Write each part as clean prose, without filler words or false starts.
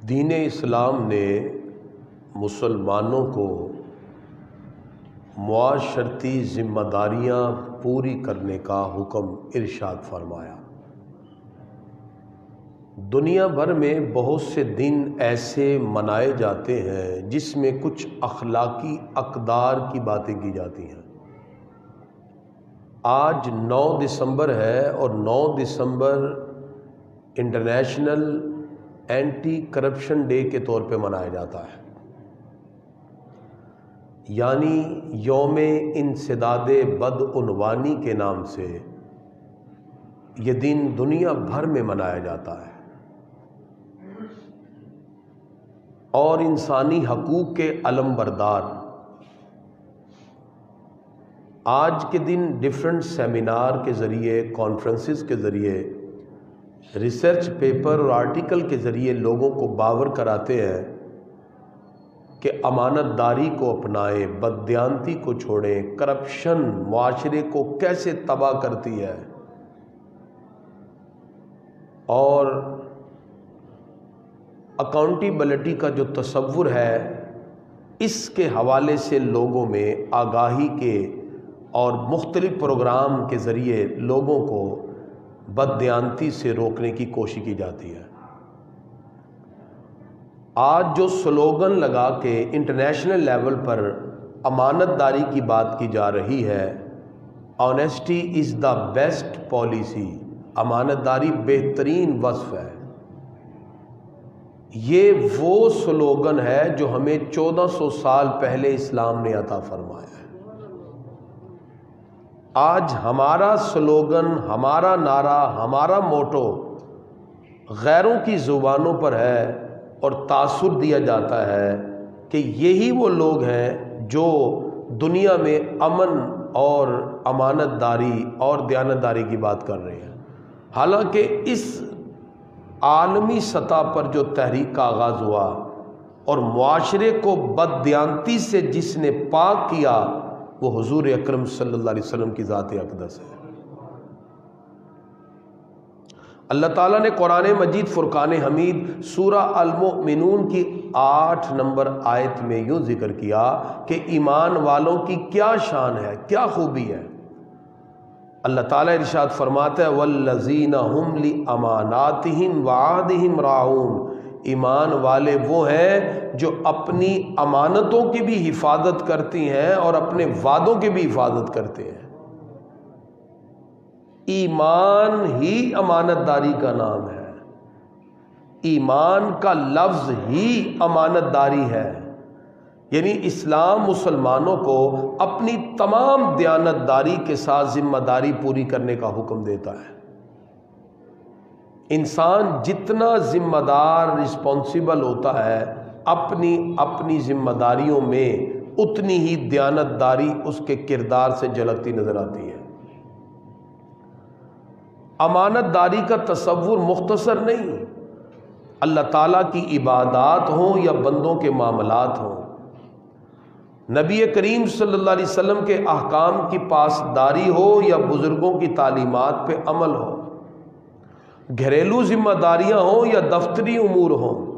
دین اسلام نے مسلمانوں کو معاشرتی ذمہ داریاں پوری کرنے کا حکم ارشاد فرمایا۔ دنیا بھر میں بہت سے دن ایسے منائے جاتے ہیں جس میں کچھ اخلاقی اقدار کی باتیں کی جاتی ہیں۔ آج 9 دسمبر ہے اور 9 دسمبر انٹرنیشنل اینٹی کرپشن ڈے کے طور پہ منایا جاتا ہے، یعنی یوم انسداد بدعنوانی کے نام سے یہ دن دنیا بھر میں منایا جاتا ہے، اور انسانی حقوق کے علم بردار آج کے دن ڈیفرنٹ سیمینار کے ذریعے، کانفرنسز کے ذریعے، ریسرچ پیپر اور آرٹیکل کے ذریعے لوگوں کو باور کراتے ہیں کہ امانت داری کو اپنائیں، بددیانتی کو چھوڑیں، کرپشن معاشرے کو کیسے تباہ کرتی ہے، اور اکاؤنٹیبلٹی کا جو تصور ہے اس کے حوالے سے لوگوں میں آگاہی کے اور مختلف پروگرام کے ذریعے لوگوں کو بددیانتی سے روکنے کی کوشش کی جاتی ہے۔ آج جو سلوگن لگا کے انٹرنیشنل لیول پر امانت داری کی بات کی جا رہی ہے، honesty is the best policy, امانت داری بہترین وصف ہے، یہ وہ سلوگن ہے جو ہمیں 1400 سال پہلے اسلام نے عطا فرمایا ہے۔ آج ہمارا سلوگن، ہمارا نعرہ، ہمارا موٹو غیروں کی زبانوں پر ہے اور تاثر دیا جاتا ہے کہ یہی وہ لوگ ہیں جو دنیا میں امن اور امانت داری اور دیانتداری کی بات کر رہے ہیں، حالانکہ اس عالمی سطح پر جو تحریک کا آغاز ہوا اور معاشرے کو بددیانتی سے جس نے پاک کیا وہ حضور اکرم صلی اللہ علیہ وسلم کی ذات اقدس ہے۔ اللہ تعالیٰ نے قرآن مجید فرقان حمید سورہ المؤمنون کی 8 نمبر آیت میں یوں ذکر کیا کہ ایمان والوں کی کیا شان ہے، کیا خوبی ہے۔ اللہ تعالیٰ ارشاد فرماتا ہے والذین هم لاماناتہم وعہدہم راعون، ایمان والے وہ ہیں جو اپنی امانتوں کی بھی حفاظت کرتی ہیں اور اپنے وعدوں کی بھی حفاظت کرتے ہیں۔ ایمان ہی امانت داری کا نام ہے، ایمان کا لفظ ہی امانت داری ہے، یعنی اسلام مسلمانوں کو اپنی تمام دیانتداری کے ساتھ ذمہ داری پوری کرنے کا حکم دیتا ہے۔ انسان جتنا ذمہ دار، رسپانسیبل ہوتا ہے اپنی ذمہ داریوں میں، اتنی ہی دیانتداری اس کے کردار سے جھلکتی نظر آتی ہے۔ امانت داری کا تصور مختصر نہیں، اللہ تعالیٰ کی عبادات ہوں یا بندوں کے معاملات ہوں، نبی کریم صلی اللہ علیہ وسلم کے احکام کی پاسداری ہو یا بزرگوں کی تعلیمات پہ عمل ہو، گھریلو ذمہ داریاں ہوں یا دفتری امور ہوں،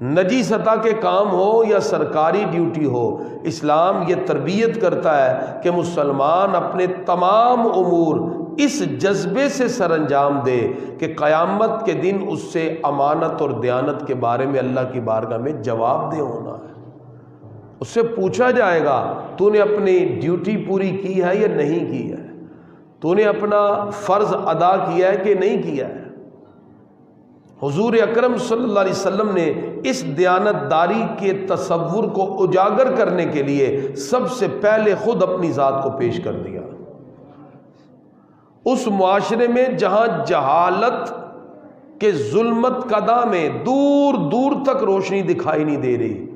نجی سطح کے کام ہو یا سرکاری ڈیوٹی ہو، اسلام یہ تربیت کرتا ہے کہ مسلمان اپنے تمام امور اس جذبے سے سر انجام دے کہ قیامت کے دن اس سے امانت اور دیانت کے بارے میں اللہ کی بارگاہ میں جواب دہ ہونا ہے۔ اس سے پوچھا جائے گا تو نے اپنی ڈیوٹی پوری کی ہے یا نہیں کی ہے، تو نے اپنا فرض ادا کیا ہے کہ نہیں کیا ہے۔ حضور اکرم صلی اللہ علیہ وسلم نے اس دیانتداری کے تصور کو اجاگر کرنے کے لیے سب سے پہلے خود اپنی ذات کو پیش کر دیا۔ اس معاشرے میں جہاں جہالت کے ظلمت قدح میں دور دور تک روشنی دکھائی نہیں دے رہی،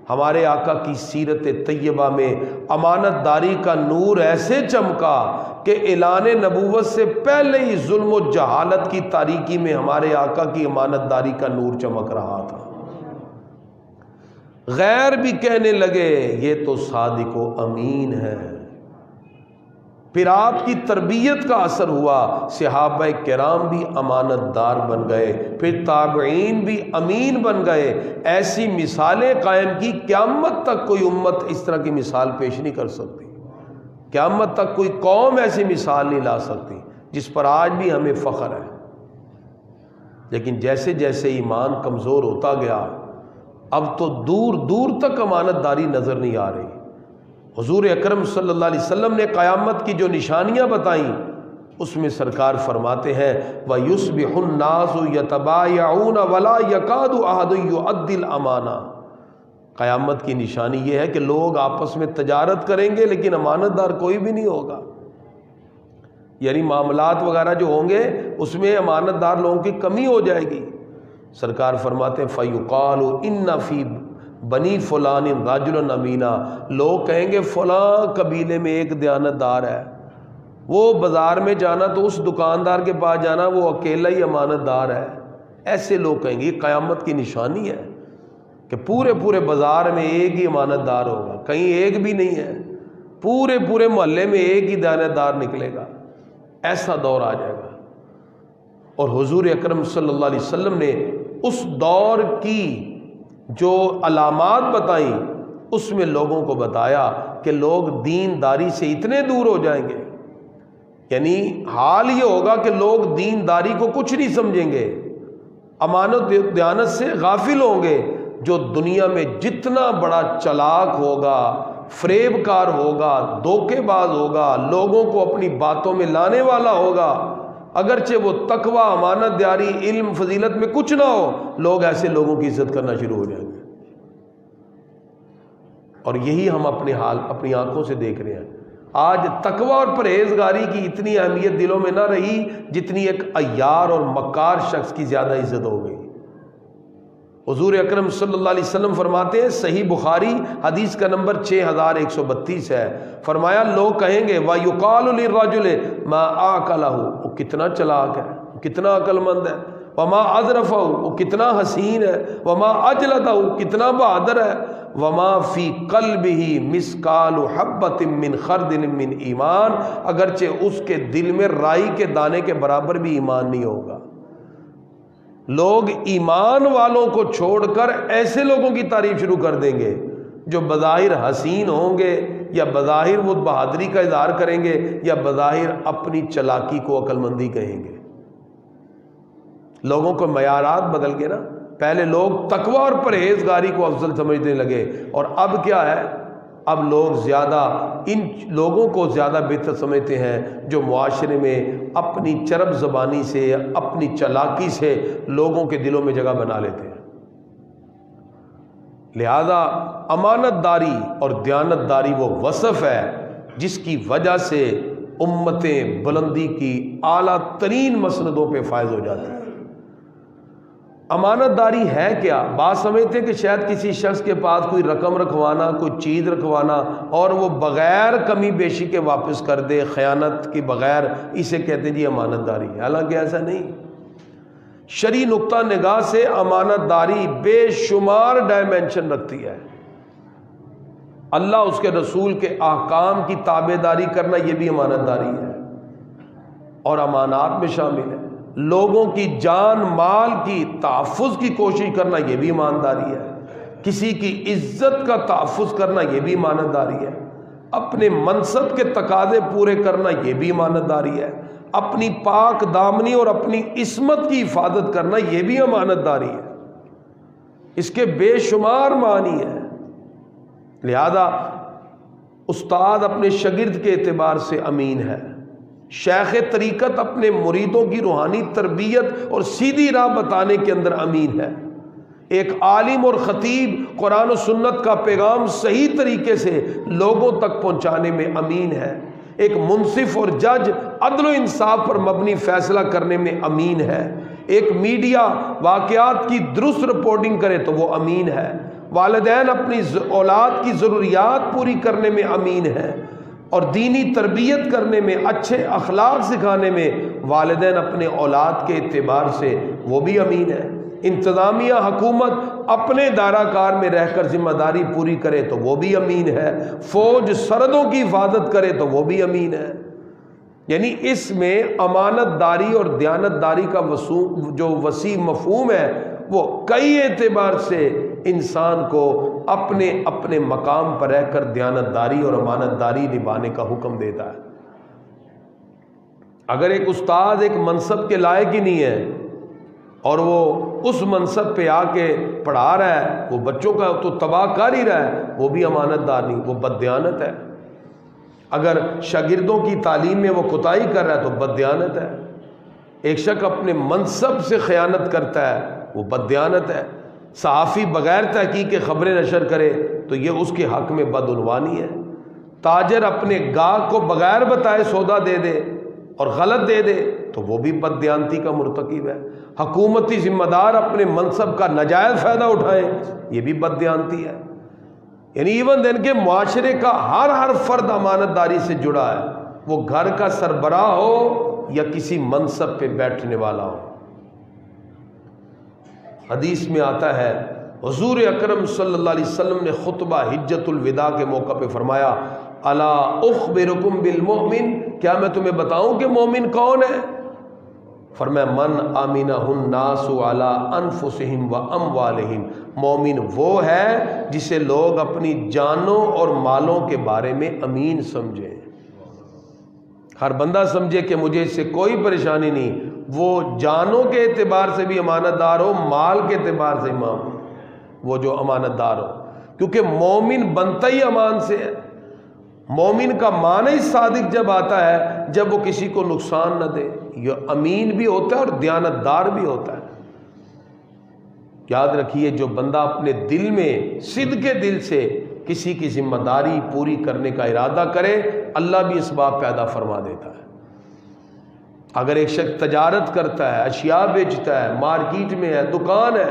ہمارے آقا کی سیرت طیبہ میں امانت داری کا نور ایسے چمکا کہ اعلان نبوت سے پہلے ہی ظلم و جہالت کی تاریکی میں ہمارے آقا کی امانت داری کا نور چمک رہا تھا۔ غیر بھی کہنے لگے یہ تو صادق و امین ہے، پھر آپ کی تربیت کا اثر ہوا، صحابہ کرام بھی امانت دار بن گئے، پھر تابعین بھی امین بن گئے۔ ایسی مثالیں قائم کی، قیامت تک کوئی امت اس طرح کی مثال پیش نہیں کر سکتی، قیامت تک کوئی قوم ایسی مثال نہیں لا سکتی جس پر آج بھی ہمیں فخر ہے۔ لیکن جیسے جیسے ایمان کمزور ہوتا گیا، اب تو دور دور تک امانت داری نظر نہیں آ رہی۔ حضور اکرم صلی اللہ علیہ وسلم نے قیامت کی جو نشانیاں بتائیں، اس میں سرکار فرماتے ہیں وَيُصْبِحُ النَّاسُ يَتَبَايَعُونَ وَلَا يَكَادُ أَحَدٌ يُؤَدِّي الْأَمَانَةَ۔ قیامت کی نشانی یہ ہے کہ لوگ آپس میں تجارت کریں گے لیکن امانت دار کوئی بھی نہیں ہوگا، یعنی معاملات وغیرہ جو ہوں گے اس میں امانت دار لوگوں کی کمی ہو جائے گی۔ سرکار فرماتے ہیں فَيُقَالُ إِنَّ فِي بنی فلان رجل امینا، لوگ کہیں گے فلاں قبیلے میں ایک دیانت دار ہے، وہ بازار میں جانا تو اس دکاندار کے پاس جانا، وہ اکیلا ہی امانت دار ہے۔ ایسے لوگ کہیں گے، یہ قیامت کی نشانی ہے کہ پورے پورے بازار میں ایک ہی امانت دار ہوگا، کہیں ایک بھی نہیں ہے، پورے پورے محلے میں ایک ہی دیانت دار نکلے گا۔ ایسا دور آ جائے گا۔ اور حضور اکرم صلی اللہ علیہ وسلم نے اس دور کی جو علامات بتائیں، اس میں لوگوں کو بتایا کہ لوگ دینداری سے اتنے دور ہو جائیں گے، یعنی حال یہ ہوگا کہ لوگ دینداری کو کچھ نہیں سمجھیں گے، امانت دیانت سے غافل ہوں گے۔ جو دنیا میں جتنا بڑا چلاک ہوگا، فریب کار ہوگا، دھوکے باز ہوگا، لوگوں کو اپنی باتوں میں لانے والا ہوگا، اگرچہ وہ تقوی، امانت داری، علم، فضیلت میں کچھ نہ ہو، لوگ ایسے لوگوں کی عزت کرنا شروع ہو جائیں گے۔ اور یہی ہم اپنے حال اپنی آنکھوں سے دیکھ رہے ہیں۔ آج تقوی اور پرہیزگاری کی اتنی اہمیت دلوں میں نہ رہی جتنی ایک عیار اور مکار شخص کی زیادہ عزت ہو گئی۔ حضور اکرم صلی اللہ علیہ وسلم فرماتے ہیں، صحیح بخاری حدیث کا نمبر 6132 ہے، فرمایا لوگ کہیں گے وَيُقَالُ لِلرَّجُلِ مَا أَعْقَلَهُ، وہ کتنا چلاک ہے، کتنا عقل مند ہے، وَمَا أَظْرَفَهُ، وہ کتنا حسین ہے، وَمَا أَجْلَدَهُ، کتنا بہادر ہے، وَمَا فِي قَلْبِهِ مِثْقَالُ حَبَّةٍ مِّنْ خَرْدٍ مِّنْ ایمان، اگرچہ اس کے دل میں رائی کے دانے کے برابر بھی ایمان نہیں ہوگا۔ لوگ ایمان والوں کو چھوڑ کر ایسے لوگوں کی تعریف شروع کر دیں گے جو بظاہر حسین ہوں گے، یا بظاہر وہ بہادری کا اظہار کریں گے، یا بظاہر اپنی چلاکی کو عقل مندی کہیں گے۔ لوگوں کو معیارات بدل گئے نا، پہلے لوگ تقوی اور پرہیزگاری کو افضل سمجھنے لگے، اور اب کیا ہے، اب لوگ زیادہ ان لوگوں کو زیادہ بہتر سمجھتے ہیں جو معاشرے میں اپنی چرب زبانی سے، اپنی چلاکی سے لوگوں کے دلوں میں جگہ بنا لیتے ہیں۔ لہذا امانت داری اور دیانت داری وہ وصف ہے جس کی وجہ سے امتیں بلندی کی اعلیٰ ترین مسندوں پہ فائز ہو جاتی ہیں۔ امانت داری ہے کیا؟ بات سمجھتے ہیں کہ شاید کسی شخص کے پاس کوئی رقم رکھوانا، کوئی چیز رکھوانا اور وہ بغیر کمی بیشی کے واپس کر دے، خیانت کے بغیر، اسے کہتے ہیں جی امانت داری۔ حالانکہ ایسا نہیں۔ شرعی نقطہ نگاہ سے امانت داری بے شمار ڈائمنشن رکھتی ہے۔ اللہ اس کے رسول کے احکام کی تابع داری کرنا یہ بھی امانت داری ہے، اور امانات میں شامل ہے۔ لوگوں کی جان مال کی تحفظ کی کوشش کرنا یہ بھی ایمانداری ہے، کسی کی عزت کا تحفظ کرنا یہ بھی ایمانداری داری ہے، اپنے منصب کے تقاضے پورے کرنا یہ بھی ایمانداری داری ہے، اپنی پاک دامنی اور اپنی عصمت کی حفاظت کرنا یہ بھی امانت داری ہے۔ اس کے بے شمار معنی ہیں۔ لہذا استاد اپنے شاگرد کے اعتبار سے امین ہے، شیخ طریقت اپنے مریدوں کی روحانی تربیت اور سیدھی راہ بتانے کے اندر امین ہے، ایک عالم اور خطیب قرآن و سنت کا پیغام صحیح طریقے سے لوگوں تک پہنچانے میں امین ہے، ایک منصف اور جج عدل و انصاف پر مبنی فیصلہ کرنے میں امین ہے، ایک میڈیا واقعات کی درست رپورٹنگ کرے تو وہ امین ہے، والدین اپنی اولاد کی ضروریات پوری کرنے میں امین ہے، اور دینی تربیت کرنے میں، اچھے اخلاق سکھانے میں والدین اپنے اولاد کے اعتبار سے وہ بھی امین ہے، انتظامیہ حکومت اپنے دائرہ کار میں رہ کر ذمہ داری پوری کرے تو وہ بھی امین ہے، فوج سرحدوں کی حفاظت کرے تو وہ بھی امین ہے، یعنی اس میں امانت داری اور دیانت داری کا جو وسیع مفہوم ہے وہ کئی اعتبار سے انسان کو اپنے اپنے مقام پر رہ کر دیانت داری اور امانت داری نبھانے کا حکم دیتا ہے۔ اگر ایک استاد ایک منصب کے لائق ہی نہیں ہے اور وہ اس منصب پہ آ کے پڑھا رہا ہے، وہ بچوں کا تو تباہ کر ہی رہا ہے، وہ بھی امانت دار نہیں، وہ بددیانت ہے۔ اگر شاگردوں کی تعلیم میں وہ کوتاہی کر رہا ہے تو بددیانت ہے۔ ایک شخص اپنے منصب سے خیانت کرتا ہے، وہ بددیانت ہے۔ صحافی بغیر تحقیق کے خبریں نشر کرے تو یہ اس کے حق میں بدعنوانی ہے۔ تاجر اپنے گاہک کو بغیر بتائے سودا دے دے اور غلط دے دے تو وہ بھی بددیانتی کا مرتکب ہے۔ حکومتی ذمہ دار اپنے منصب کا ناجائز فائدہ اٹھائے، یہ بھی بددیانتی ہے۔ یعنی ایون دن کے معاشرے کا ہر فرد امانت داری سے جڑا ہے، وہ گھر کا سربراہ ہو یا کسی منصب پہ بیٹھنے والا ہو۔ حدیث میں آتا ہے حضور اکرم صلی اللہ علیہ وسلم نے خطبہ حجۃ الوداع کے موقع پہ فرمایا، الا اخبرکم بالمؤمن، کیا میں تمہیں بتاؤں کہ مومن کون ہے؟ فرمایا من امنہ الناس علی انفسہم واموالہم، مومن وہ ہے جسے لوگ اپنی جانوں اور مالوں کے بارے میں امین سمجھیں۔ ہر بندہ سمجھے کہ مجھے اس سے کوئی پریشانی نہیں، وہ جانوں کے اعتبار سے بھی امانت دار ہو، مال کے اعتبار سے وہ جو امانت دار ہو، کیونکہ مومن بنتا ہی امان سے ہے۔ مومن کا معنی صادق جب آتا ہے جب وہ کسی کو نقصان نہ دے، یہ امین بھی ہوتا ہے اور دیانت دار بھی ہوتا ہے۔ یاد رکھیے جو بندہ اپنے دل میں صدق کے دل سے کسی کی ذمہ داری پوری کرنے کا ارادہ کرے، اللہ بھی اسباب پیدا فرما دیتا ہے۔ اگر ایک شخص تجارت کرتا ہے، اشیاء بیچتا ہے، مارکیٹ میں ہے، دکان ہے،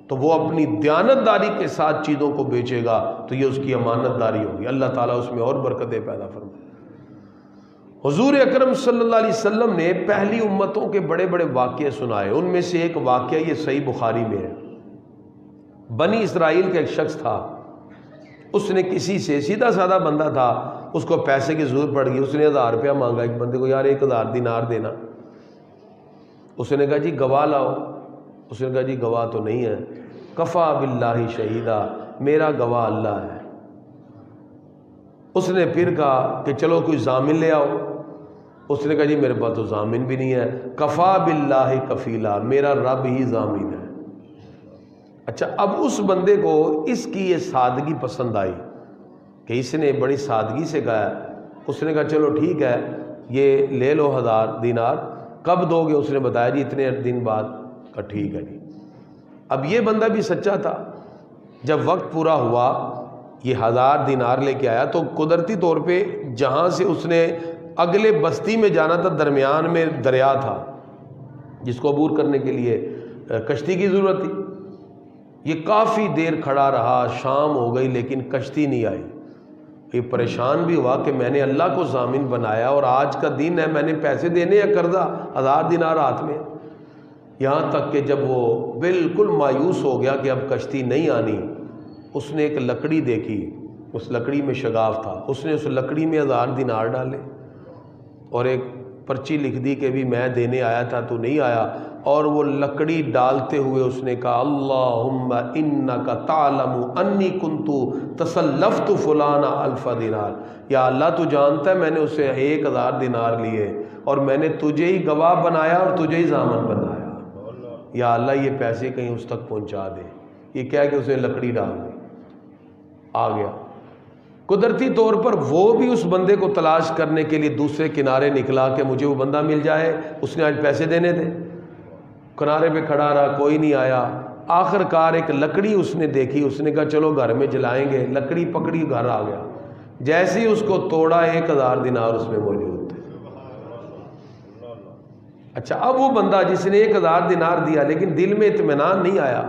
تو وہ اپنی دیانت داری کے ساتھ چیزوں کو بیچے گا تو یہ اس کی امانت داری ہوگی، اللہ تعالیٰ اس میں اور برکتیں پیدا فرمائے۔ حضور اکرم صلی اللہ علیہ وسلم نے پہلی امتوں کے بڑے بڑے واقعے سنائے، ان میں سے ایک واقعہ یہ صحیح بخاری میں ہے۔ بنی اسرائیل کا ایک شخص تھا، اس نے کسی سے، سیدھا سادہ بندہ تھا، اس کو پیسے کی ضرورت پڑ گئی، اس نے 1000 روپیہ مانگا ایک بندے کو، یار 1000 دینار دینا۔ اس نے کہا جی گواہ لاؤ۔ اس نے کہا جی گواہ تو نہیں ہے۔ کفا باللہ شہیدہ، میرا گواہ اللہ ہے۔ اس نے پھر کہا کہ چلو کوئی ضامن لے آؤ۔ اس نے کہا جی میرے پاس تو ضامن بھی نہیں ہے۔ کفا باللہ کفیلا، میرا رب ہی ضامن ہے۔ اچھا، اب اس بندے کو اس کی یہ سادگی پسند آئی کہ اس نے بڑی سادگی سے کہا۔ اس نے کہا چلو ٹھیک ہے، یہ لے لو 1000 دینار، کب دو گے؟ اس نے بتایا جی اتنے دن بعد۔ کہا ٹھیک ہے جی۔ اب یہ بندہ بھی سچا تھا، جب وقت پورا ہوا یہ 1000 دینار لے کے آیا تو قدرتی طور پہ جہاں سے اس نے اگلے بستی میں جانا تھا درمیان میں دریا تھا جس کو عبور کرنے کے لیے کشتی کی ضرورت تھی۔ یہ کافی دیر کھڑا رہا، شام ہو گئی لیکن کشتی نہیں آئی۔ یہ پریشان بھی ہوا کہ میں نے اللہ کو ضامن بنایا اور آج کا دن ہے، میں نے پیسے دینے یا قرضہ 1000 دینار ہاتھ میں۔ یہاں تک کہ جب وہ بالکل مایوس ہو گیا کہ اب کشتی نہیں آنی، اس نے ایک لکڑی دیکھی، اس لکڑی میں شگاف تھا، اس نے اس لکڑی میں 1000 دینار ڈالے اور ایک پرچی لکھ دی کہ بھی میں دینے آیا تھا تو نہیں آیا، اور وہ لکڑی ڈالتے ہوئے اس نے کہا اللہم انک تعلم انی کنت تسلفت فلانا 1000 دینار، یا اللہ تو جانتا ہے میں نے اسے 1000 دینار لیے اور میں نے تجھے ہی گواہ بنایا اور تجھے ہی ضامن بنایا، یا اللہ یہ پیسے کہیں اس تک پہنچا دے۔ یہ کیا کہ اس نے لکڑی ڈال دی، آ گیا۔ قدرتی طور پر وہ بھی اس بندے کو تلاش کرنے کے لیے دوسرے کنارے نکلا کہ مجھے وہ بندہ مل جائے، اس نے آج پیسے دینے تھے۔ کنارے پہ کھڑا رہا، کوئی نہیں آیا۔ آخر کار ایک لکڑی اس نے دیکھی، اس نے کہا چلو گھر میں جلائیں گے، لکڑی پکڑی، گھر آ گیا۔ جیسے ہی اس کو توڑا 1000 دینار اس میں موجود تھے۔ اچھا، اب وہ بندہ جس نے 1000 دینار دیا لیکن دل میں اطمینان نہیں آیا،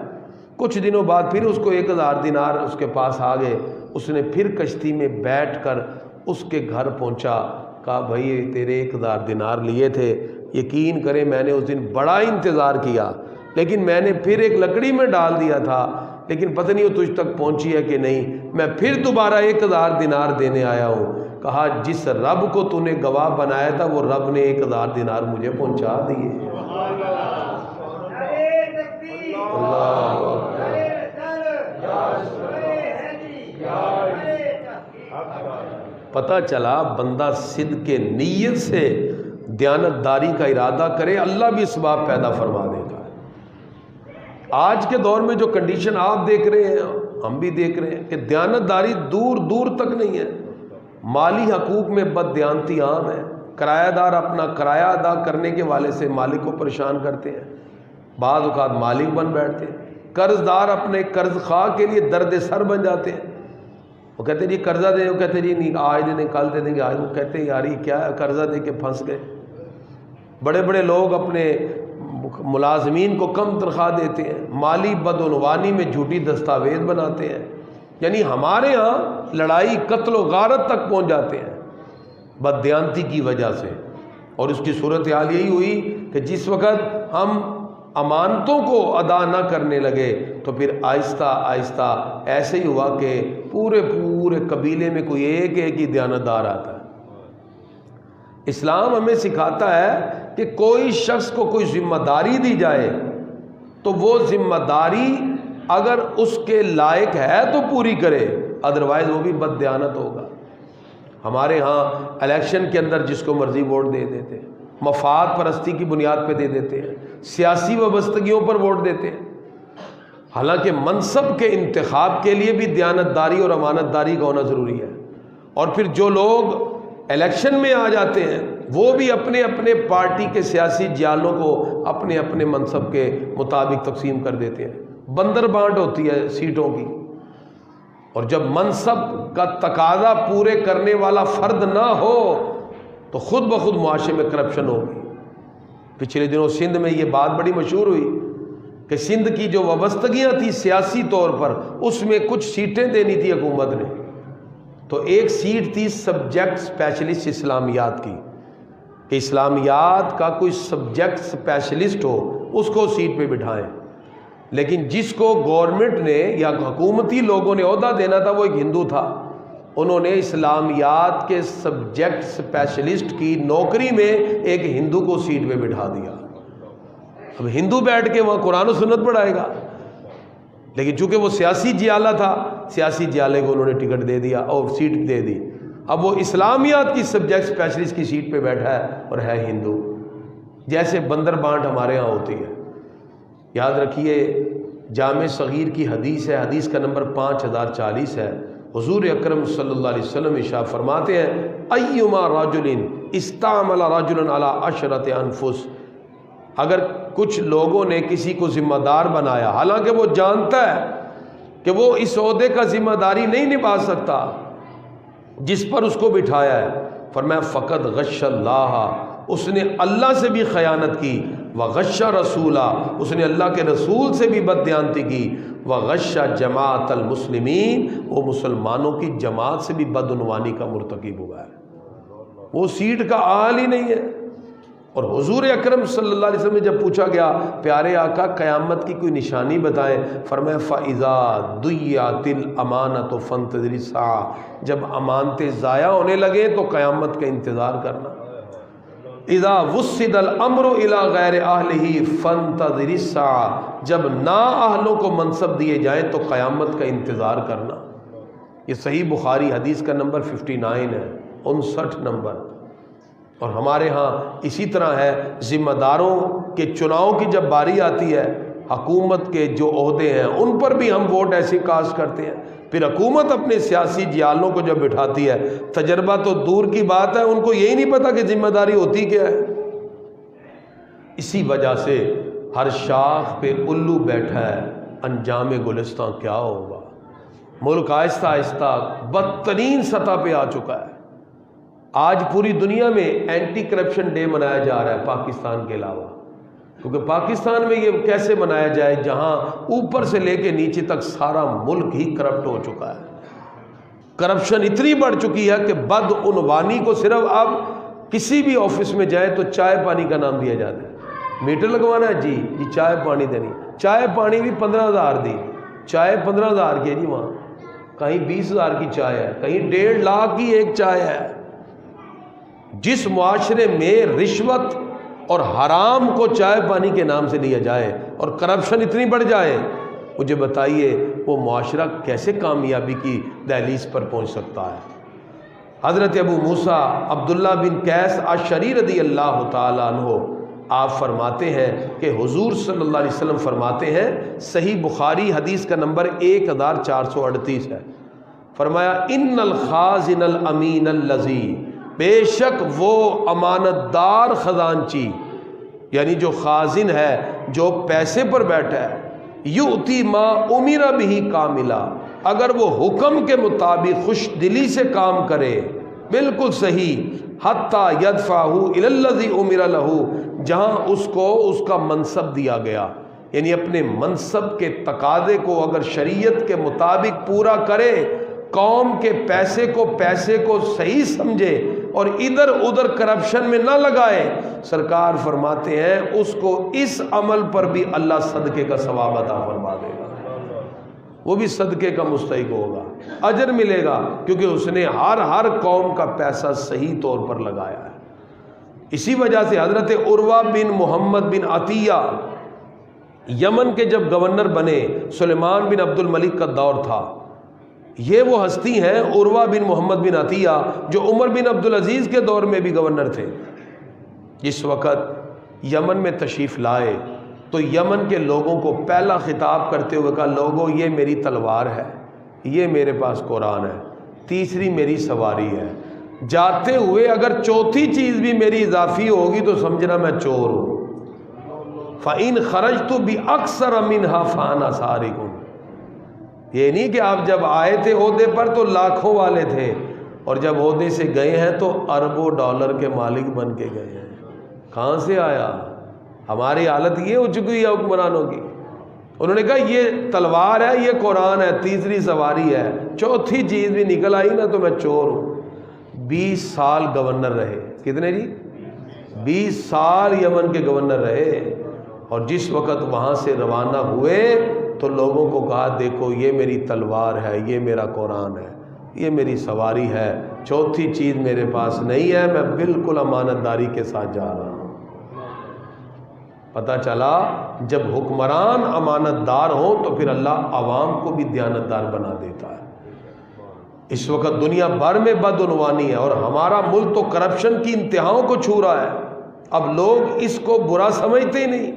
کچھ دنوں بعد پھر اس کو 1000 دینار اس کے پاس آ گئے۔ اس نے پھر کشتی میں بیٹھ کر اس کے گھر پہنچا، کہا بھائی تیرے 1000 دینار لیے تھے، یقین کرے میں نے اس دن بڑا انتظار کیا لیکن میں نے پھر ایک لکڑی میں ڈال دیا تھا، لیکن پتہ نہیں وہ تجھ تک پہنچی ہے کہ نہیں، میں پھر دوبارہ 1000 دینار دینے آیا ہوں، کہا جس رب کو تو نے گواہ بنایا تھا وہ رب نے 1000 دینار مجھے پہنچا دیے۔ اللہ اکبر۔ پتہ چلا بندہ صدق نیت سے دیانتداری کا ارادہ کرے، اللہ بھی اسباب پیدا فرما دے گا۔ آج کے دور میں جو کنڈیشن آپ دیکھ رہے ہیں، ہم بھی دیکھ رہے ہیں کہ دیانتداری دور دور تک نہیں ہے۔ مالی حقوق میں بد دیانتی عام ہے۔ کرایہ دار اپنا کرایہ ادا کرنے کے والے سے مالک کو پریشان کرتے ہیں، بعض اوقات مالک بن بیٹھتے ہیں۔ قرض دار اپنے قرض خواہ کے لیے درد سر بن جاتے ہیں۔ وہ کہتے ہیں جی قرضہ دیں، وہ کہتے ہیں جی نہیں آج دے دیں، کل دے دیں گے، آج وہ کہتے ہیں یار یہ کیا ہے، قرضہ دے کے پھنس گئے۔ بڑے بڑے لوگ اپنے ملازمین کو کم تنخواہ دیتے ہیں، مالی بدعنوانی میں جھوٹی دستاویز بناتے ہیں۔ یعنی ہمارے ہاں لڑائی قتل و غارت تک پہنچ جاتے ہیں بددیانتی کی وجہ سے۔ اور اس کی صورتحال یہی ہوئی کہ جس وقت ہم امانتوں کو ادا نہ کرنے لگے تو پھر آہستہ آہستہ ایسے ہی ہوا کہ پورے قبیلے میں کوئی ایک ہی دیانتدار آتا ہے۔ اسلام ہمیں سکھاتا ہے کہ کوئی شخص کو کوئی ذمہ داری دی جائے تو وہ ذمہ داری اگر اس کے لائق ہے تو پوری کرے، ادروائز وہ بھی بد دیانت ہوگا۔ ہمارے ہاں الیکشن کے اندر جس کو مرضی ووٹ دے دیتے ہیں، مفاد پرستی کی بنیاد پہ دے دیتے ہیں، سیاسی وابستگیوں پر ووٹ دیتے ہیں۔ حالانکہ منصب کے انتخاب کے لیے بھی دیانتداری اور امانت داری کا ہونا ضروری ہے۔ اور پھر جو لوگ الیکشن میں آ جاتے ہیں وہ بھی اپنے اپنے پارٹی کے سیاسی جیالوں کو اپنے اپنے منصب کے مطابق تقسیم کر دیتے ہیں، بندر بانٹ ہوتی ہے سیٹوں کی۔ اور جب منصب کا تقاضا پورے کرنے والا فرد نہ ہو تو خود بخود معاشرے میں کرپشن ہوگی۔ پچھلے دنوں سندھ میں یہ بات بڑی مشہور ہوئی کہ سندھ کی جو وابستگیاں تھیں سیاسی طور پر، اس میں کچھ سیٹیں دینی تھی حکومت نے، تو ایک سیٹ تھی سبجیکٹ اسپیشلسٹ اسلامیات کی، کہ اسلامیات کا کوئی سبجیکٹ اسپیشلسٹ ہو اس کو سیٹ پہ بٹھائیں۔ لیکن جس کو گورنمنٹ نے یا حکومتی لوگوں نے عہدہ دینا تھا وہ ایک ہندو تھا، انہوں نے اسلامیات کے سبجیکٹ اسپیشلسٹ کی نوکری میں ایک ہندو کو سیٹ پہ بٹھا دیا۔ اب ہندو بیٹھ کے وہاں قرآن و سنت پڑھائے گا، لیکن چونکہ وہ سیاسی جیالہ تھا، سیاسی جیالے کو انہوں نے ٹکٹ دے دیا اور سیٹ دے دی۔ اب وہ اسلامیات کی سبجیکٹ اسپیشلسٹ کی سیٹ پہ بیٹھا ہے اور ہے ہندو۔ جیسے بندر بانٹ ہمارے ہاں ہوتی ہے۔ یاد رکھیے جامع صغیر کی حدیث ہے، حدیث کا نمبر 5040 ہے۔ حضور اکرم صلی اللہ علیہ وسلم ارشاد فرماتے ہیں ایما رجل استعمل رجلا علی عشرۃ انفس، اگر کچھ لوگوں نے کسی کو ذمہ دار بنایا حالانکہ وہ جانتا ہے کہ وہ اس عہدے کا ذمہ داری نہیں نبھا سکتا جس پر اس کو بٹھایا ہے، فرمایا فقد غش اللہ، اس نے اللہ سے بھی خیانت کی، وغش رسولہ، اس نے اللہ کے رسول سے بھی بددیانتی کی، وغش جماعت المسلمین، وہ مسلمانوں کی جماعت سے بھی بدعنوانی کا مرتکب ہوا ہے۔ وہ سیٹ کا حال ہی نہیں ہے۔ اور حضور اکرم صلی اللہ علیہ وسلم نے جب پوچھا گیا پیارے آقا قیامت کی کوئی نشانی بتائیں، فرمایا فَإِذَا ضُيِّعَتِ الْأَمَانَةُ فَانْتَظِرِ السَّاعَةَ، جب امانتیں ضائع ہونے لگے تو قیامت کا انتظار کرنا۔ اذا وسد الامر الى غیر اہلہ فانتظر الساعہ، جب نااہلوں کو منصب دیے جائیں تو قیامت کا انتظار کرنا۔ یہ صحیح بخاری حدیث کا نمبر 59 ہے، 59 نمبر۔ اور ہمارے ہاں اسی طرح ہے، ذمہ داروں کے چناؤ کی جب باری آتی ہے، حکومت کے جو عہدے ہیں ان پر بھی ہم ووٹ ایسے کاسٹ کرتے ہیں، پھر حکومت اپنے سیاسی جیالوں کو جب بٹھاتی ہے، تجربہ تو دور کی بات ہے، ان کو یہی نہیں پتہ کہ ذمہ داری ہوتی کیا ہے۔ اسی وجہ سے ہر شاخ پہ الو بیٹھا ہے، انجام گلستان کیا ہوگا۔ ملک آہستہ آہستہ بدترین سطح پہ آ چکا ہے۔ آج پوری دنیا میں اینٹی کرپشن ڈے منایا جا رہا ہے پاکستان کے علاوہ، کیونکہ پاکستان میں یہ کیسے منایا جائے جہاں اوپر سے لے کے نیچے تک سارا ملک ہی کرپٹ ہو چکا ہے۔ کرپشن اتنی بڑھ چکی ہے کہ بدعنوانی کو صرف اب کسی بھی آفس میں جائیں تو چائے پانی کا نام دیا جاتا ہے۔ میٹر لگوانا ہے جی چائے پانی دینی، چائے پانی بھی 15,000 دی، چائے 15,000 کی ہے جی وہاں، کہیں 20,000 کی چائے ہے، کہیں 1.5 لاکھ کی ایک چائے ہے۔ جس معاشرے میں رشوت اور حرام کو چائے پانی کے نام سے لیا جائے اور کرپشن اتنی بڑھ جائے، مجھے بتائیے وہ معاشرہ کیسے کامیابی کی دہلیز پر پہنچ سکتا ہے؟ حضرت ابو موسیٰ عبداللہ بن قیس اشعری رضی اللہ تعالیٰ عنہ آپ فرماتے ہیں کہ حضور صلی اللہ علیہ وسلم فرماتے ہیں، صحیح بخاری حدیث کا نمبر 1438 ہے، فرمایا ان الخازن الامین الذی، بے شک وہ امانت دار خزانچی، یعنی جو خازن ہے، جو پیسے پر بیٹھا ہے، یؤتی ما امر بہ کاملا، اگر وہ حکم کے مطابق خوش دلی سے کام کرے بالکل صحیح، حتی یدفعہ الی الذی امر لہ، جہاں اس کو اس کا منصب دیا گیا، یعنی اپنے منصب کے تقاضے کو اگر شریعت کے مطابق پورا کرے، قوم کے پیسے کو صحیح سمجھے اور ادھر ادھر کرپشن میں نہ لگائے، سرکار فرماتے ہیں اس کو اس عمل پر بھی اللہ صدقے کا ثواب عطا فرما دے گا، وہ بھی صدقے کا مستحق ہوگا، اجر ملے گا، کیونکہ اس نے ہر قوم کا پیسہ صحیح طور پر لگایا ہے۔ اسی وجہ سے حضرت عروہ بن محمد بن عطیہ یمن کے جب گورنر بنے، سلیمان بن عبد الملک کا دور تھا، یہ وہ ہستی ہیں عروہ بن محمد بن عطیہ جو عمر بن عبد العزیز کے دور میں بھی گورنر تھے۔ جس وقت یمن میں تشریف لائے تو یمن کے لوگوں کو پہلا خطاب کرتے ہوئے کہا، لوگوں یہ میری تلوار ہے، یہ میرے پاس قرآن ہے، تیسری میری سواری ہے، جاتے ہوئے اگر چوتھی چیز بھی میری اضافی ہوگی تو سمجھنا میں چور ہوں، فَإِنْ خَرَجْتُ بِأَكْثَرَ مِنْهَا فَأَنَا سَارِقٌ۔ یہ نہیں کہ آپ جب آئے تھے عہدے پر تو لاکھوں والے تھے اور جب عہدے سے گئے ہیں تو اربوں ڈالر کے مالک بن کے گئے ہیں، کہاں سے آیا؟ ہماری حالت یہ ہو چکی ہے حکمرانوں کی۔ انہوں نے کہا یہ تلوار ہے، یہ قرآن ہے، تیسری سواری ہے، چوتھی چیز بھی نکل آئی نا تو میں چور ہوں۔ 20 سال گورنر رہے، کتنے جی؟ 20 سال یمن کے گورنر رہے، اور جس وقت وہاں سے روانہ ہوئے تو لوگوں کو کہا دیکھو یہ میری تلوار ہے، یہ میرا قرآن ہے، یہ میری سواری ہے، چوتھی چیز میرے پاس نہیں ہے، میں بالکل امانت داری کے ساتھ جا رہا ہوں۔ پتہ چلا جب حکمران امانت دار ہوں تو پھر اللہ عوام کو بھی دیانت دار بنا دیتا ہے۔ اس وقت دنیا بھر میں بدعنوانی ہے اور ہمارا ملک تو کرپشن کی انتہاؤں کو چھو رہا ہے، اب لوگ اس کو برا سمجھتے ہی نہیں،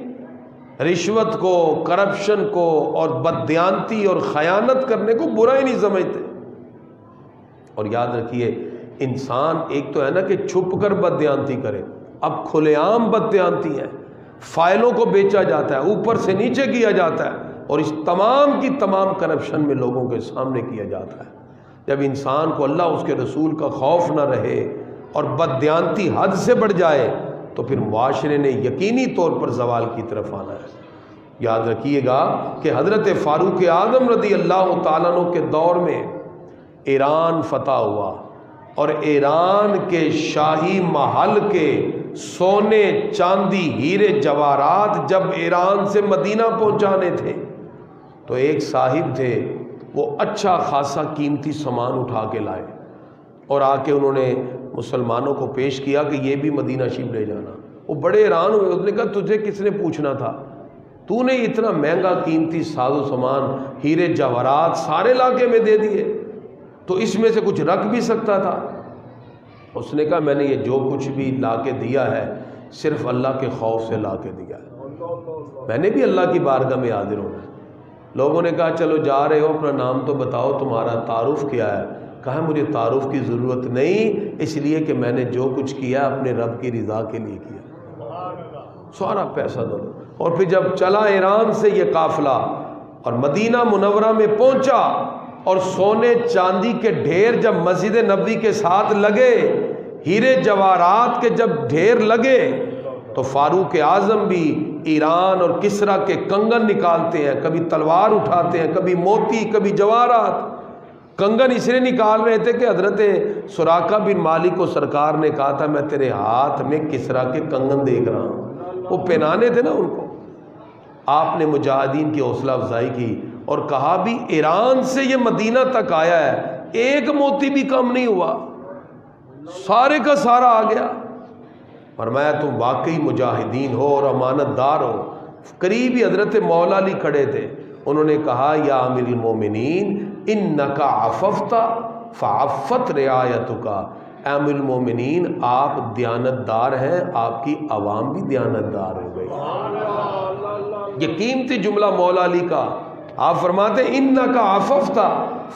رشوت کو، کرپشن کو اور بددیانتی اور خیانت کرنے کو برا ہی نہیں سمجھتے۔ اور یاد رکھیے انسان ایک تو ہے نا کہ چھپ کر بددیانتی کرے، اب کھلے عام بددیانتی ہے، فائلوں کو بیچا جاتا ہے، اوپر سے نیچے کیا جاتا ہے، اور اس تمام کی تمام کرپشن میں لوگوں کے سامنے کیا جاتا ہے۔ جب انسان کو اللہ اس کے رسول کا خوف نہ رہے اور بددیانتی حد سے بڑھ جائے تو پھر معاشرے نے یقینی طور پر زوال کی طرف آنا ہے۔ یاد رکھیے گا کہ حضرت فاروق اعظم رضی اللہ تعالیٰ عنہ کے دور میں ایران فتح ہوا، اور ایران کے شاہی محل کے سونے چاندی ہیرے جواہرات جب ایران سے مدینہ پہنچانے تھے تو ایک صاحب تھے، وہ اچھا خاصا قیمتی سامان اٹھا کے لائے اور آ کے انہوں نے مسلمانوں کو پیش کیا کہ یہ بھی مدینہ شریف لے جانا۔ وہ بڑے حیران ہوئے، اس نے کہا تجھے کس نے پوچھنا تھا، تو نے اتنا مہنگا قیمتی ساز و سامان ہیرے جواہرات سارے علاقے میں دے دیے، تو اس میں سے کچھ رکھ بھی سکتا تھا۔ اس نے کہا میں نے یہ جو کچھ بھی لا کے دیا ہے صرف اللہ کے خوف سے لا کے دیا ہے، میں نے بھی اللہ کی بارگاہ میں حاضر ہونا ہے۔ لوگوں نے کہا چلو جا رہے ہو اپنا نام تو بتاؤ، تمہارا تعارف کیا ہے؟ کہا مجھے تعارف کی ضرورت نہیں، اس لیے کہ میں نے جو کچھ کیا اپنے رب کی رضا کے لیے کیا، سارا پیسہ دو۔ اور پھر جب چلا ایران سے یہ قافلہ اور مدینہ منورہ میں پہنچا اور سونے چاندی کے ڈھیر جب مسجد نبوی کے ساتھ لگے، ہیرے جواہرات کے جب ڈھیر لگے تو فاروق اعظم بھی ایران اور کسرا کے کنگن نکالتے ہیں، کبھی تلوار اٹھاتے ہیں، کبھی موتی، کبھی جواہرات۔ کنگن اس لیے نکال رہے تھے کہ حضرت سراقہ بن مالک کو سرکار نے کہا تھا میں تیرے ہاتھ میں کسرا کے کنگن دیکھ رہا ہوں، وہ پہنانے تھے نا ان کو۔ آپ نے مجاہدین کی حوصلہ افزائی کی اور کہا بھی ایران سے یہ مدینہ تک آیا ہے، ایک موتی بھی کم نہیں ہوا، سارے کا سارا آ گیا۔ فرمایا تم واقعی مجاہدین ہو اور امانت دار ہو۔ قریب ہی حضرت مولا علی کھڑے تھے، انہوں نے کہا یا امیر المومنین انکا عففت فعفت رعایتک، اے امیر المومنین آپ دیانت دار ہیں، آپ کی عوام بھی دیانت دار ہو گئی۔ یہ قیمتی جملہ مولا علی کا، آپ فرماتے ہیں انکا عففت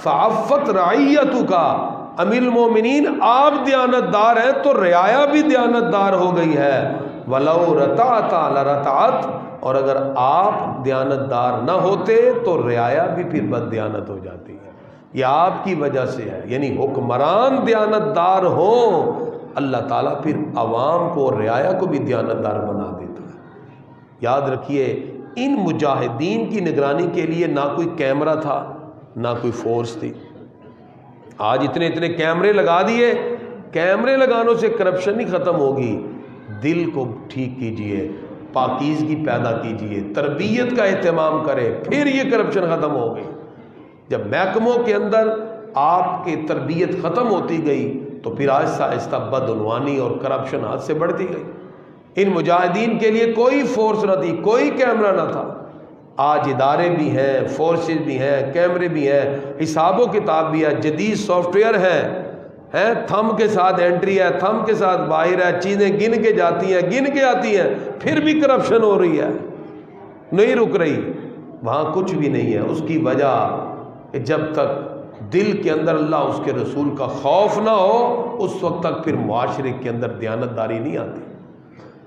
فعفت رعیتک، امیر المومنین آپ دیانت دار ہیں تو رعایا بھی دیانت دار ہو گئی ہے۔ وَلَوْ رَتَعْتَ لَرَتَعَتْ، اور اگر آپ دیانت دار نہ ہوتے تو رعایا بھی پھر بد دیانت ہو جاتی ہے۔ یہ آپ کی وجہ سے ہے، یعنی حکمران دیانت دار ہوں، اللہ تعالیٰ پھر عوام کو اور رعایا کو بھی دیانت دار بنا دیتا ہے۔ یاد رکھیے ان مجاہدین کی نگرانی کے لیے نہ کوئی کیمرہ تھا نہ کوئی فورس تھی۔ آج اتنے اتنے کیمرے لگا دیے، کیمرے لگانوں سے کرپشن نہیں ختم ہوگی۔ دل کو ٹھیک کیجئے، پاکیزگی پیدا کیجئے، تربیت کا اہتمام کرے، پھر یہ کرپشن ختم ہو گئی۔ جب محکموں کے اندر آپ کی تربیت ختم ہوتی گئی تو پھر آہستہ آہستہ بدعنوانی اور کرپشن ہاتھ سے بڑھتی گئی۔ ان مجاہدین کے لیے کوئی فورس نہ تھی، کوئی کیمرہ نہ تھا۔ آج ادارے بھی ہیں، فورسز بھی ہیں، کیمرے بھی ہیں، حساب و کتاب بھی ہے، جدید سافٹ ویئر ہیں، تھم کے ساتھ انٹری ہے، تھم کے ساتھ باہر ہے، چیزیں گن کے جاتی ہیں، گن کے آتی ہیں، پھر بھی کرپشن ہو رہی ہے، نہیں رک رہی۔ وہاں کچھ بھی نہیں ہے۔ اس کی وجہ کہ جب تک دل کے اندر اللہ اس کے رسول کا خوف نہ ہو، اس وقت تک پھر معاشرے کے اندر دیانتداری نہیں آتی۔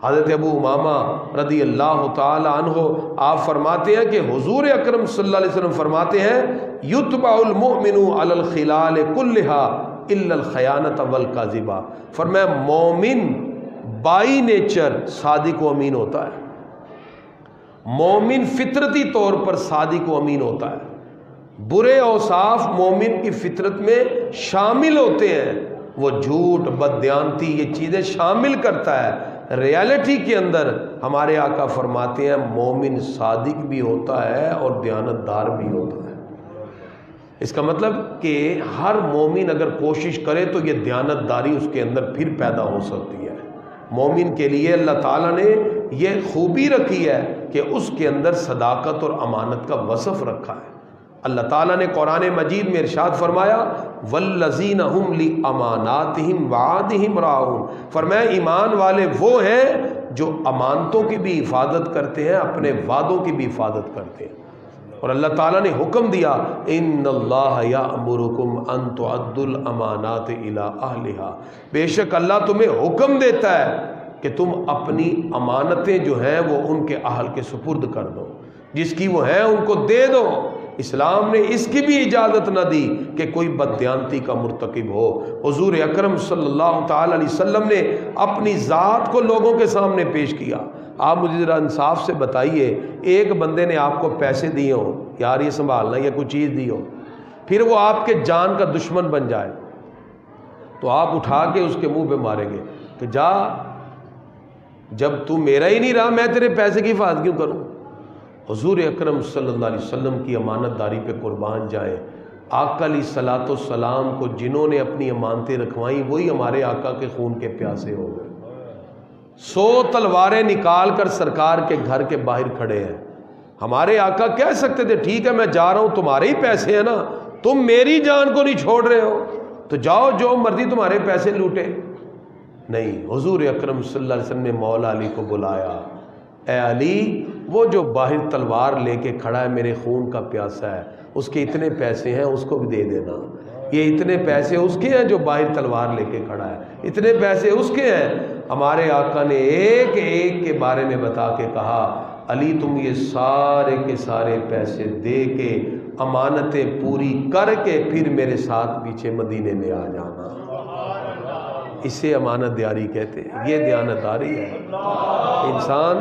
حضرت ابو امامہ رضی اللہ تعالی عنہ آپ فرماتے ہیں کہ حضور اکرم صلی اللہ علیہ وسلم فرماتے ہیں یتبع المؤمن علی الخلال کلھا الا الخیانۃ والکذبہ، فرمایا مومن بائی نیچر صادق و امین ہوتا ہے، مومن فطرتی طور پر صادق و امین ہوتا ہے۔ برے اوصاف مومن کی فطرت میں شامل ہوتے ہیں، وہ جھوٹ، بددیانتی، یہ چیزیں شامل کرتا ہے۔ ریالٹی کے اندر ہمارے آقا فرماتے ہیں مومن صادق بھی ہوتا ہے اور دیانتدار بھی ہوتا ہے۔ اس کا مطلب کہ ہر مومن اگر کوشش کرے تو یہ دیانتداری اس کے اندر پھر پیدا ہو سکتی ہے۔ مومن کے لیے اللہ تعالیٰ نے یہ خوبی رکھی ہے کہ اس کے اندر صداقت اور امانت کا وصف رکھا ہے۔ اللہ تعالیٰ نے قرآن مجید میں ارشاد فرمایا والذین هم لاماناتهم وعدهم راعون، فرمایا ایمان والے وہ ہیں جو امانتوں کی بھی حفاظت کرتے ہیں، اپنے وعدوں کی بھی حفاظت کرتے ہیں۔ اور اللہ تعالیٰ نے حکم دیا ان اللہ یأمرکم ان تؤدوا الامانات الی اہلھا، بے شک اللہ تمہیں حکم دیتا ہے کہ تم اپنی امانتیں جو ہیں وہ ان کے اہل کے سپرد کر دو، جس کی وہ ہیں ان کو دے دو۔ اسلام نے اس کی بھی اجازت نہ دی کہ کوئی بددیانتی کا مرتکب ہو۔ حضور اکرم صلی اللہ تعالی علیہ وسلم نے اپنی ذات کو لوگوں کے سامنے پیش کیا۔ آپ مجھے ذرا انصاف سے بتائیے، ایک بندے نے آپ کو پیسے دیے ہوں، یار یہ سنبھالنا، یا کوئی چیز دی ہو، پھر وہ آپ کے جان کا دشمن بن جائے تو آپ اٹھا کے اس کے منہ پہ ماریں گے کہ جا، جب تو میرا ہی نہیں رہا میں تیرے پیسے کی حفاظت کیوں کروں؟ حضور اکرم صلی اللہ علیہ وسلم کی امانت داری پہ قربان جائیں۔ آقا علیہ الصلوۃ والسلام کو جنہوں نے اپنی امانتیں رکھوائیں وہی ہمارے آقا کے خون کے پیاسے ہو گئے۔ 100 تلواریں نکال کر سرکار کے گھر کے باہر کھڑے ہیں۔ ہمارے آقا کہہ سکتے تھے ٹھیک ہے میں جا رہا ہوں، تمہارے ہی پیسے ہیں نا، تم میری جان کو نہیں چھوڑ رہے ہو تو جاؤ، جو مرضی تمہارے پیسے لوٹے۔ نہیں، حضور اکرم صلی اللہ علیہ وسلم نے مولا علی کو بلایا، اے علی وہ جو باہر تلوار لے کے کھڑا ہے میرے خون کا پیاسا ہے، اس کے اتنے پیسے ہیں اس کو بھی دے دینا، یہ اتنے پیسے اس کے ہیں جو باہر تلوار لے کے کھڑا ہے، اتنے پیسے اس کے ہیں۔ ہمارے آقا نے ایک ایک کے بارے میں بتا کے کہا علی تم یہ سارے کے سارے پیسے دے کے امانتیں پوری کر کے پھر میرے ساتھ پیچھے مدینے میں آ جانا۔ اسے امانت داری کہتے ہیں، یہ دیانتداری ہے۔ انسان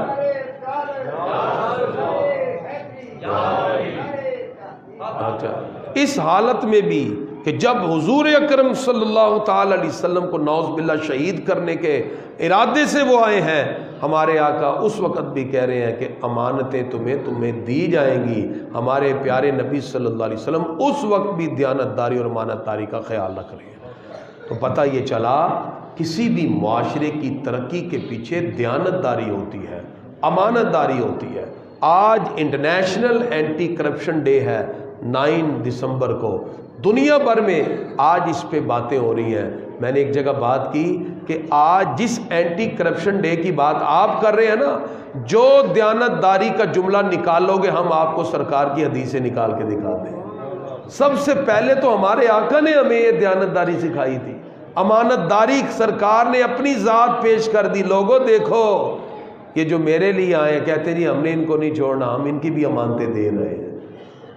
اچھا اس حالت میں بھی کہ جب حضور اکرم صلی اللہ تعالی علیہ وسلم کو نعوذ باللہ شہید کرنے کے ارادے سے وہ آئے ہیں، ہمارے آقا اس وقت بھی کہہ رہے ہیں کہ امانتیں تمہیں دی جائیں گی۔ ہمارے پیارے نبی صلی اللہ علیہ وسلم اس وقت بھی دیانت داری اور امانت داری کا خیال رکھ رہے ہیں۔ تو پتہ یہ چلا کسی بھی معاشرے کی ترقی کے پیچھے دیانت داری ہوتی ہے، امانت داری ہوتی ہے۔ آج انٹرنیشنل اینٹی کرپشن ڈے ہے 9 دسمبر کو، دنیا بھر میں آج اس پہ باتیں ہو رہی ہیں۔ میں نے ایک جگہ بات کی کہ آج جس اینٹی کرپشن ڈے کی بات آپ کر رہے ہیں نا، جو دیانت داری کا جملہ نکالو گے ہم آپ کو سرکار کی حدیثیں نکال کے دکھا دیں۔ سب سے پہلے تو ہمارے آقا نے ہمیں یہ دیانت داری سکھائی تھی، امانت داری سرکار نے اپنی ذات پیش کر دی۔ لوگوں دیکھو یہ جو میرے لیے آئے کہتے ہیں جی ہم نے ان کو نہیں چھوڑنا، ہم ان کی بھی امانتیں دے رہے ہیں۔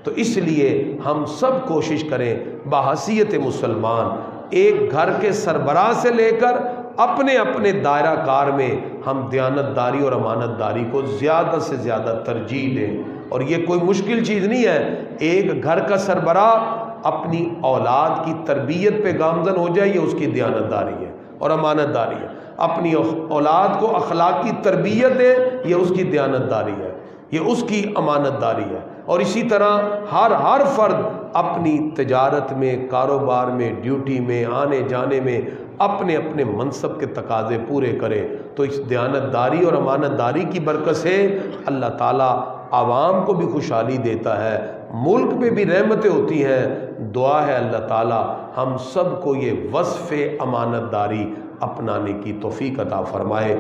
تو اس لیے ہم سب کوشش کریں بحیثیت مسلمان، ایک گھر کے سربراہ سے لے کر اپنے اپنے دائرہ کار میں ہم دیانت داری اور امانت داری کو زیادہ سے زیادہ ترجیح دیں۔ اور یہ کوئی مشکل چیز نہیں ہے، ایک گھر کا سربراہ اپنی اولاد کی تربیت پہ گامزن ہو جائے، یہ اس کی دیانت داری ہے اور امانت داری ہے۔ اپنی اولاد کو اخلاقی تربیت دے، یہ اس کی دیانت داری ہے، یہ اس کی امانت داری ہے۔ اور اسی طرح ہر فرد اپنی تجارت میں، کاروبار میں، ڈیوٹی میں، آنے جانے میں اپنے اپنے منصب کے تقاضے پورے کرے۔ تو اس دیانت داری اور امانت داری کی برکت سے اللہ تعالیٰ عوام کو بھی خوشحالی دیتا ہے، ملک میں بھی رحمتیں ہوتی ہیں۔ دعا ہے اللہ تعالیٰ ہم سب کو یہ وصف امانت داری اپنانے کی توفیق عطا فرمائے۔